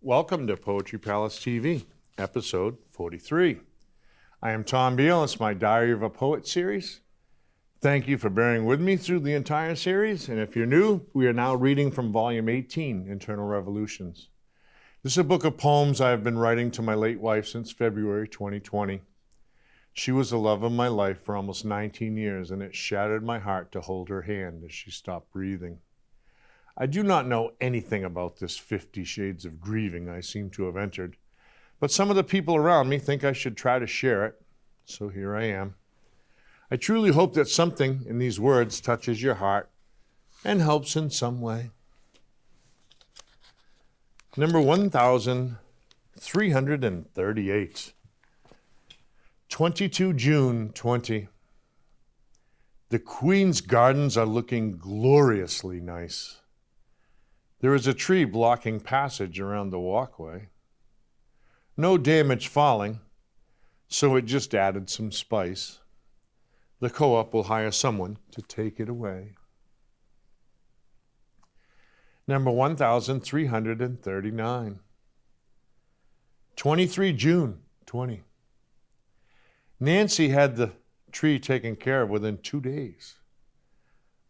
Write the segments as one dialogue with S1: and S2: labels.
S1: Welcome to Poetry Palace TV, episode 43. I am Tom Beal. It's my Diary of a Poet series. Thank you for bearing with me through the entire series. And if you're new, we are now reading from volume 18, Internal Revolutions. This is a book of poems I have been writing to my late wife since February 2020. She was the love of my life for almost 19 years, and it shattered my heart to hold her hand as she stopped breathing. I do not know anything about this 50 shades of grieving I seem to have entered, but some of the people around me think I should try to share it, so here I am. I truly hope that something in these words touches your heart and helps in some way. Number 1338. 22 June 20. The Queen's gardens are looking gloriously nice. There is a tree blocking passage around the walkway. No damage falling, so it just added some spice. The co-op will hire someone to take it away. Number 1339. 23 June 20. Nancy had the tree taken care of within 2 days.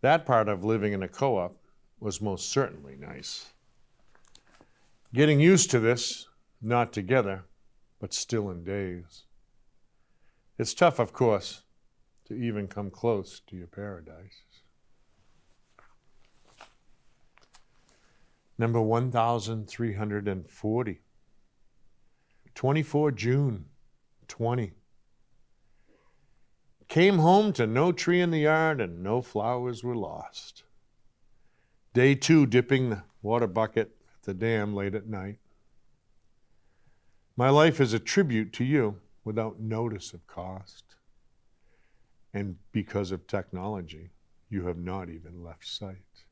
S1: That part of living in a co-op was most certainly nice. Getting used to this, not together, but still in days. It's tough, of course, to even come close to your paradise. Number 1340. 24 June 20. Came home to no tree in the yard and no flowers were lost. Day 2, dipping the water bucket at the dam late at night. My life is a tribute to you without notice of cost. And because of technology, you have not even left sight.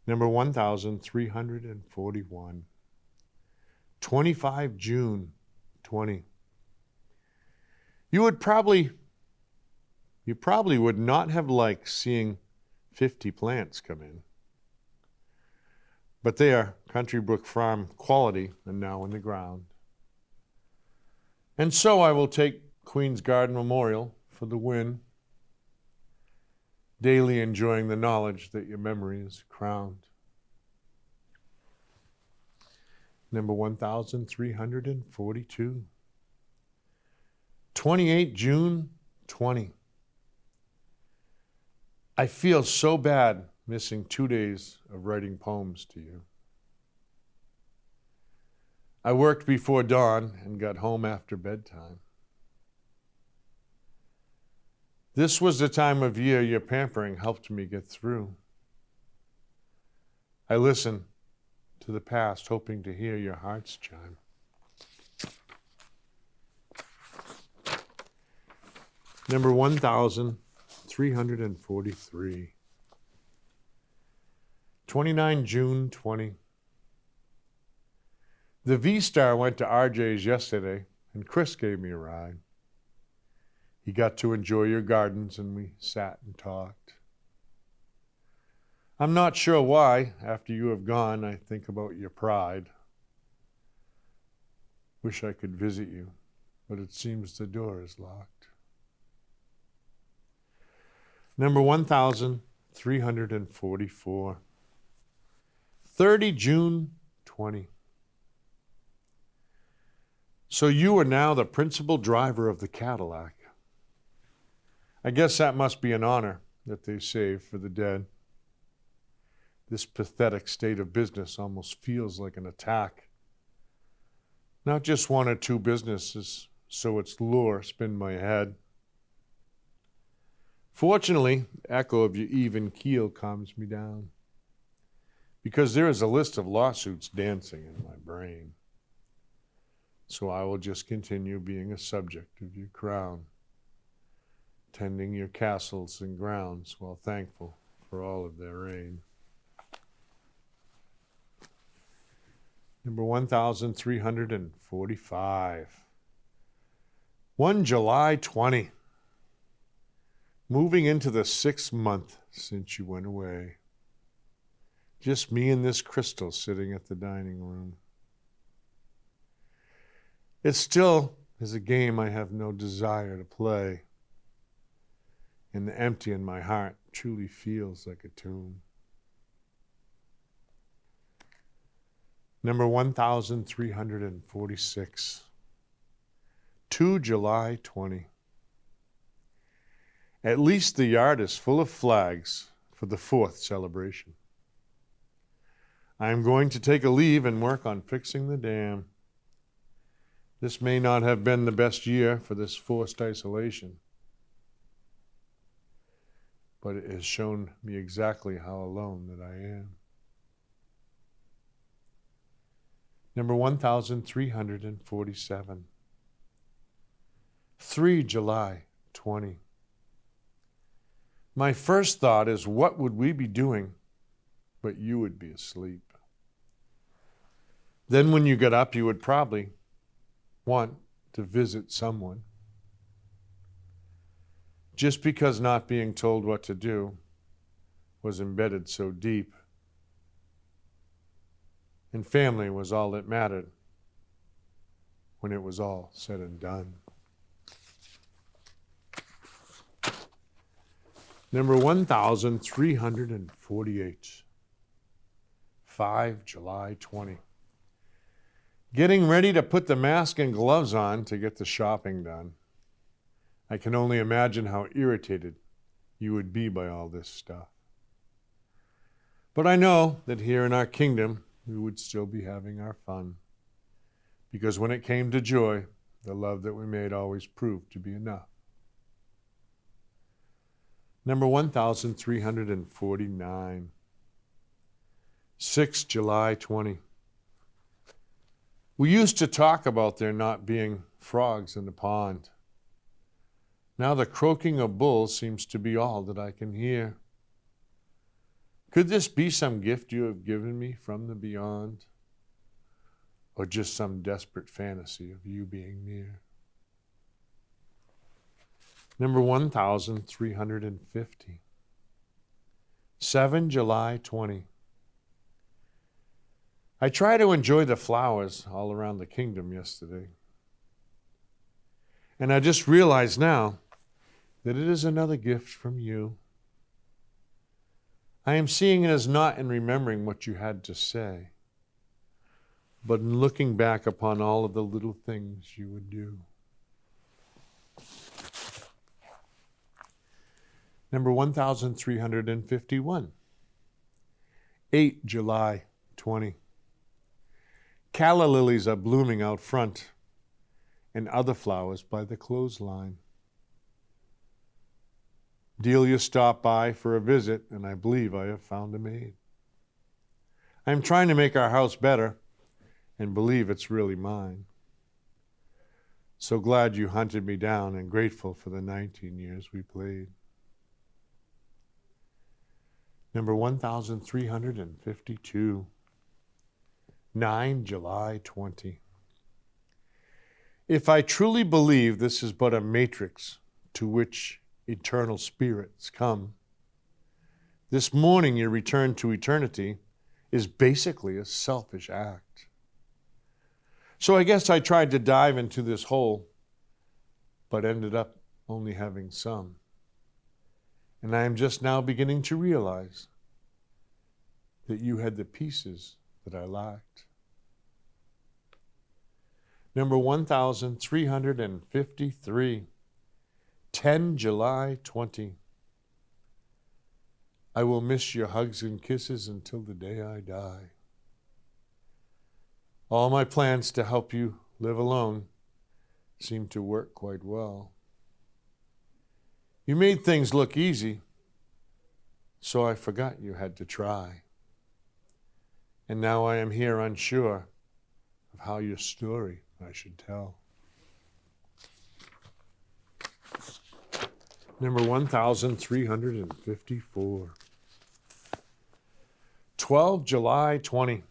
S1: Number 1341. 25 June 20. You probably would not have liked seeing 50 plants come in. But they are Country Brook Farm quality and now in the ground. And so I will take Queen's Garden Memorial for the win, daily enjoying the knowledge that your memory is crowned. Number 1342. 28 June 20. I feel so bad missing 2 days of writing poems to you. I worked before dawn and got home after bedtime. This was the time of year your pampering helped me get through. I listen to the past, hoping to hear your hearts chime. Number 1343. 29 June 20. The V-Star went to RJ's yesterday, and Chris gave me a ride. He got to enjoy your gardens, and we sat and talked. I'm not sure why, after you have gone, I think about your pride. Wish I could visit you, but it seems the door is locked. Number 1344. 30 June 20. So you are now the principal driver of the Cadillac. I guess that must be an honor that they save for the dead. This pathetic state of business almost feels like an attack. Not just one or two businesses, so its lure spin my head. Fortunately, the echo of your even keel calms me down, because there is a list of lawsuits dancing in my brain. So I will just continue being a subject of your crown, tending your castles and grounds while thankful for all of their rain. Number 1345. 1 July 20. Moving into the 6th month since you went away. Just me and this crystal sitting at the dining room. It still is a game I have no desire to play, and the empty in my heart truly feels like a tomb. Number 1346, 2 July 20. At least the yard is full of flags for the 4th celebration. I am going to take a leave and work on fixing the dam. This may not have been the best year for this forced isolation, but it has shown me exactly how alone that I am. Number 1347, 3 July 20. My first thought is, what would we be doing, but you would be asleep. Then when you got up, you would probably want to visit someone. Just because not being told what to do was embedded so deep, and family was all that mattered when it was all said and done. Number 1348, 5 July 20. Getting ready to put the mask and gloves on to get the shopping done. I can only imagine how irritated you would be by all this stuff. But I know that here in our kingdom, we would still be having our fun. Because when it came to joy, the love that we made always proved to be enough. Number 1349, 6 July 20. We used to talk about there not being frogs in the pond. Now the croaking of bulls seems to be all that I can hear. Could this be some gift you have given me from the beyond? Or just some desperate fantasy of you being near? Number 1350, 7 July 20. I tried to enjoy the flowers all around the kingdom yesterday. And I just realized now that it is another gift from you. I am seeing it as not in remembering what you had to say, but in looking back upon all of the little things you would do. Number 1351, 8 July 20. Calla lilies are blooming out front, and other flowers by the clothesline. Delia stopped by for a visit, and I believe I have found a maid. I am trying to make our house better, and believe it's really mine. So glad you hunted me down, and grateful for the 19 years we played. Number 1352, 9 July 20. If I truly believe this is but a matrix to which eternal spirits come, this morning your return to eternity is basically a selfish act. So I guess I tried to dive into this hole, but ended up only having some. And I am just now beginning to realize that you had the pieces that I lacked. Number 1353, 10 July 20. I will miss your hugs and kisses until the day I die. All my plans to help you live alone seem to work quite well. You made things look easy, so I forgot you had to try. And now I am here unsure of how your story I should tell. Number 1354, 12 July 20.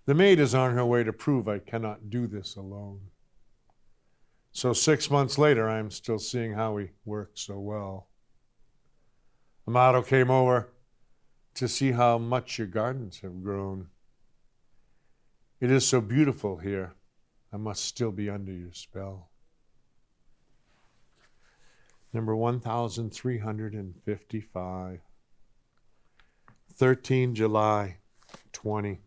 S1: The maid is on her way to prove I cannot do this alone. So 6 months later, I am still seeing how we work so well. Amato came over to see how much your gardens have grown. It is so beautiful here. I must still be under your spell. Number 1355. 13 July 20.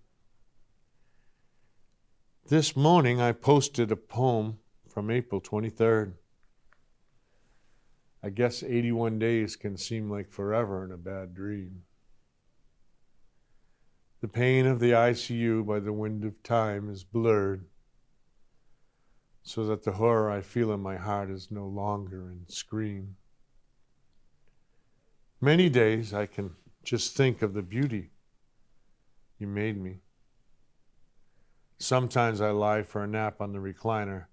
S1: This morning I posted a poem from April 23rd. I guess 81 days can seem like forever in a bad dream. The pain of the ICU by the wind of time is blurred, so that the horror I feel in my heart is no longer in scream. Many days I can just think of the beauty you made me. Sometimes I lie for a nap on the recliner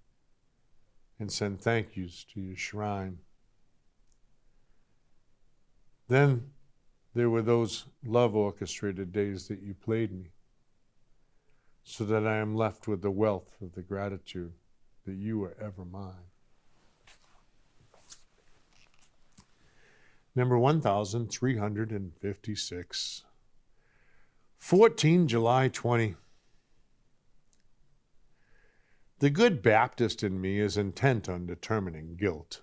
S1: and send thank yous to your shrine. Then there were those love-orchestrated days that you played me, so that I am left with the wealth of the gratitude that you are ever mine. Number 1356. 14 July 20. The good Baptist in me is intent on determining guilt.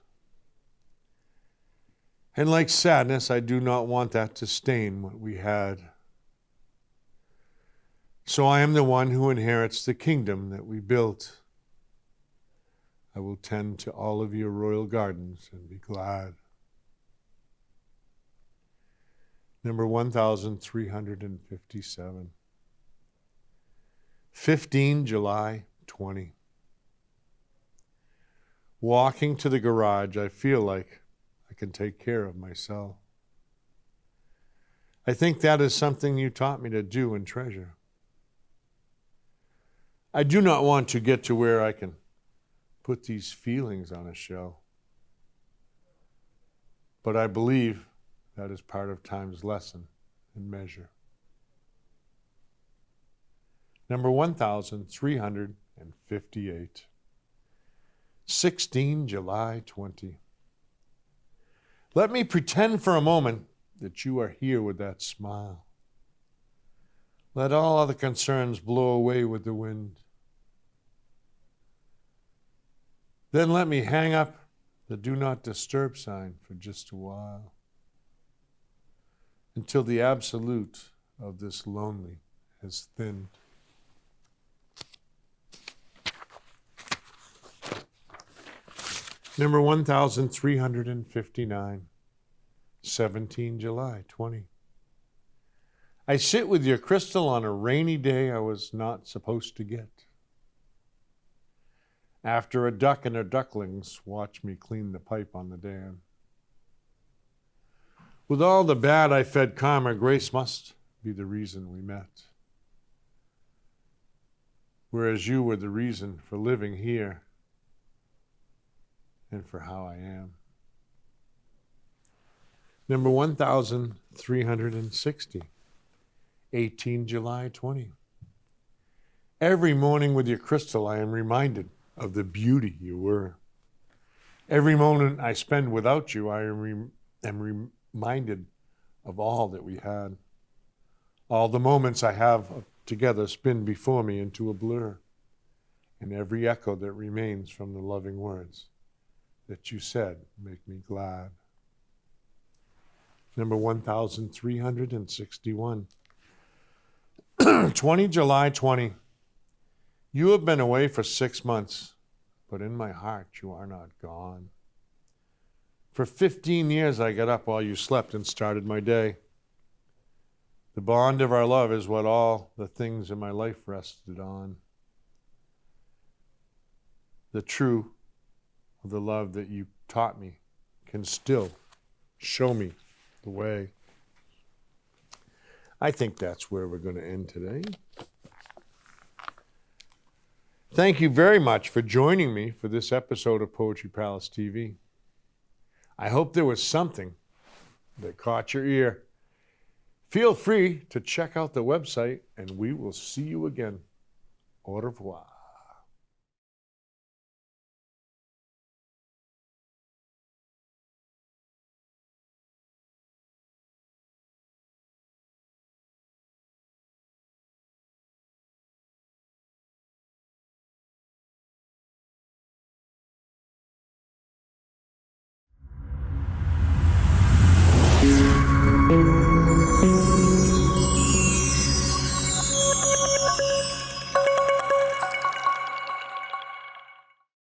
S1: And like sadness, I do not want that to stain what we had. So I am the one who inherits the kingdom that we built. I will tend to all of your royal gardens and be glad. Number 1357. 15 July 20. Walking to the garage, I feel like I can take care of myself. I think that is something you taught me to do and treasure. I do not want to get to where I can put these feelings on a shelf, but I believe that is part of time's lesson and measure. Number 1358. 16 July 20. Let me pretend for a moment that you are here with that smile. Let all other concerns blow away with the wind. Then let me hang up the do not disturb sign for just a while, until the absolute of this lonely has thinned. Number 1359. 17 July 20. I sit with your crystal on a rainy day I was not supposed to get. After a duck and her ducklings watch me clean the pipe on the dam. With all the bad I fed karma, grace must be the reason we met. Whereas you were the reason for living here and for how I am. Number 1360. 18 July 20. Every morning with your crystal, I am reminded of the beauty you were. Every moment I spend without you, I am reminded of all that we had. All the moments I have together spin before me into a blur, and every echo that remains from the loving words that you said make me glad. Number 1361. 20 July 20. You have been away for 6 months, but in my heart you are not gone. For 15 years I got up while you slept and started my day. The bond of our love is what all the things in my life rested on. The truth of the love that you taught me can still show me the way. I think that's where we're going to end today. Thank you very much for joining me for this episode of Poetry Palace TV. I hope there was something that caught your ear. Feel free to check out the website, and we will see you again. Au revoir.